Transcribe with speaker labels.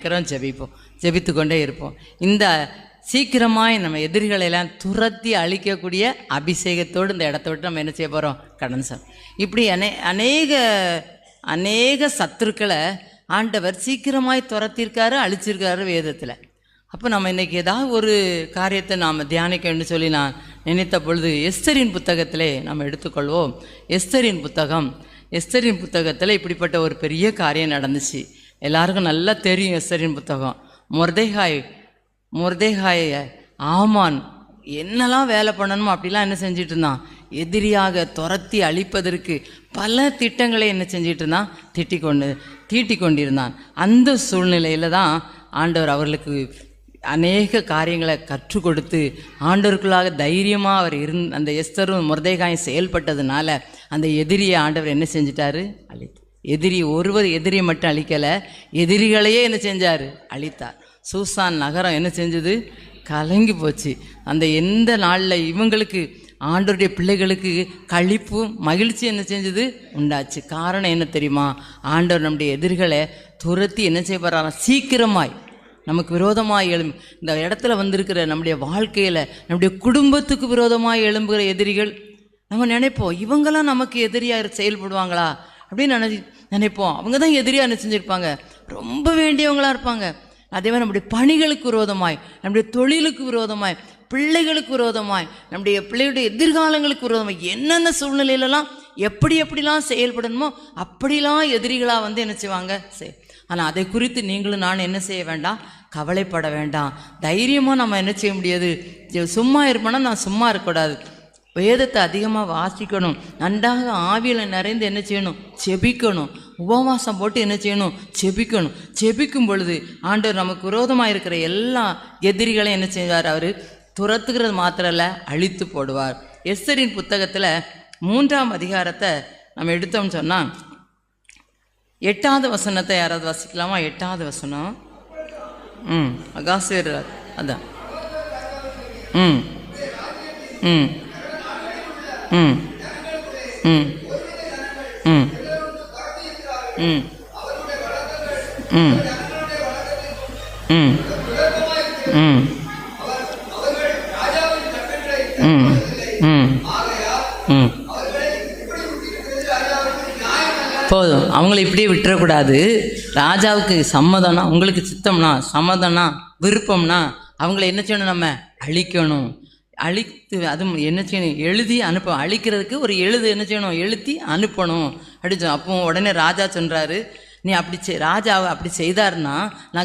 Speaker 1: சீக்கிரம் ஜெபிப்போம், ஜெபித்து கொண்டே இருப்போம். இந்த சீக்கிரமாய் நம்ம எதிரிகளெல்லாம் துரத்தி அழிக்கக்கூடிய அபிஷேகத்தோடு இந்த இடத்த விட்டு நம்ம என்ன செய்ய போகிறோம்? கடன் சார். இப்படி அநேக சத்துருக்களை ஆண்டவர் சீக்கிரமாய் துரத்திருக்காரு, அழிச்சிருக்காரு வேதத்தில். அப்போ நம்ம இன்றைக்கி ஏதாவது ஒரு காரியத்தை நாம் தியானிக்கணும்னு சொல்லி நான் நினைத்த பொழுது எஸ்தரின் புத்தகத்திலே நம்ம எடுத்துக்கொள்வோம். எஸ்தரின் புத்தகத்தில் இப்படிப்பட்ட ஒரு பெரிய காரியம் நடந்துச்சு. எல்லாருக்கும் நல்லா தெரியும். எஸ்தரின் புத்தகம். மொர்தெகாய் ஆமான் என்னெல்லாம் வேலை பண்ணணுமோ அப்படிலாம் என்ன செஞ்சிட்டு இருந்தான்? எதிரியாக துரத்தி அழிப்பதற்கு பல திட்டங்களை என்ன செஞ்சிட்டு இருந்தான்? தீட்டி கொண்டிருந்தான். அந்த சூழ்நிலையில் தான் ஆண்டவர் அவர்களுக்கு அநேக காரியங்களை கற்றுக் கொடுத்து ஆண்டவருக்குள்ளாக தைரியமாக அவர் அந்த எஸ்தரும் மொர்தெகாயும் செயல்பட்டதுனால அந்த எதிரியை ஆண்டவர் என்ன செஞ்சிட்டாரு? எதிரியை மட்டும் அழிக்கலை, எதிரிகளையே என்ன செஞ்சார்? அழித்தார். சூசான் நகரம் என்ன செஞ்சது? கலங்கி போச்சு. அந்த எந்த நாளில் இவங்களுக்கு ஆண்டவருடைய பிள்ளைகளுக்கு களிப்பு மகிழ்ச்சி என்ன செஞ்சது? உண்டாச்சு. காரணம் என்ன தெரியுமா? ஆண்டவர் நம்முடைய எதிரிகளை துரத்தி என்ன செய்ய போகிறாராம்? சீக்கிரமாய் நமக்கு விரோதமாக இந்த இடத்துல வந்திருக்கிற நம்முடைய வாழ்க்கையில் நம்முடைய குடும்பத்துக்கு விரோதமாக எழும்புகிற எதிரிகள் நம்ம நினைப்போம், இவங்கெல்லாம் நமக்கு எதிரியாக செயல்படுவாங்களா அப்படின்னு நினைப்போம். அவங்க தான் எதிரியாக என்ன செஞ்சுருப்பாங்க? ரொம்ப வேண்டியவங்களாக இருப்பாங்க. அதே மாதிரி நம்முடைய பணிகளுக்கு விரோதமாய், நம்முடைய தொழிலுக்கு விரோதமாய், பிள்ளைகளுக்கு விரோதமாய், நம்முடைய பிள்ளைகளுடைய எதிர்காலங்களுக்கு விரோதமாய் என்னென்ன சூழ்நிலையிலலாம் எப்படிலாம் செயல்படணுமோ அப்படிலாம் எதிரிகளாக வந்து என்ன செய்வாங்க? ஆனால் அதை குறித்து நீங்களும் நான் என்ன செய்ய வேண்டாம்? கவலைப்பட வேண்டாம். தைரியமாக நம்ம என்ன செய்ய முடியாது? சும்மா இருப்போன்னா நான் சும்மா இருக்கக்கூடாது. வேதத்தை அதிகமாக வாசிக்கணும். நன்றாக ஆவியில் நிறைந்து என்ன செய்யணும்? செபிக்கணும். உபவாசம் போட்டு என்ன செய்யணும்? செபிக்கணும். செபிக்கும் பொழுது ஆண்டவர் நமக்கு விரோதமாக இருக்கிற எல்லா எதிரிகளையும் என்ன செய்வார்? அவர் துரத்துகிறது மாத்திரம் இல்லை, அழித்து போடுவார். எஸ்தரின் புத்தகத்தில் 3ஆம் அதிகாரத்தை நம்ம எடுத்தோம்னு சொன்னால் 8வது வசனத்தை யாராவது வாசிக்கலாமா? 8வது வசனம். அகாஸ்வேர் அதான். ம் ம் ம் ம் ம் ம் ம் ம் ம் ம் ம் ம் போதும். அவங்கள இப்படியே விட்டுறக்கூடாது. ராஜாவுக்கு சம்மதம்னா, உங்களுக்கு சித்தம்னா, சம்மதம்னா, விருப்பம்னா அவங்கள என்ன செய்யணும்? நம்ம அழிக்கணும். அழித்து அது என்ன செய்யணும்? எழுதி அனுப்பணும். அழிக்கிறதுக்கு ஒரு என்ன செய்யணும்? எழுதி அனுப்பணும் அப்படி. அப்போ உடனே ராஜா சொல்கிறாரு, நீ அப்படி ராஜாவை அப்படி செய்தாருன்னா நான்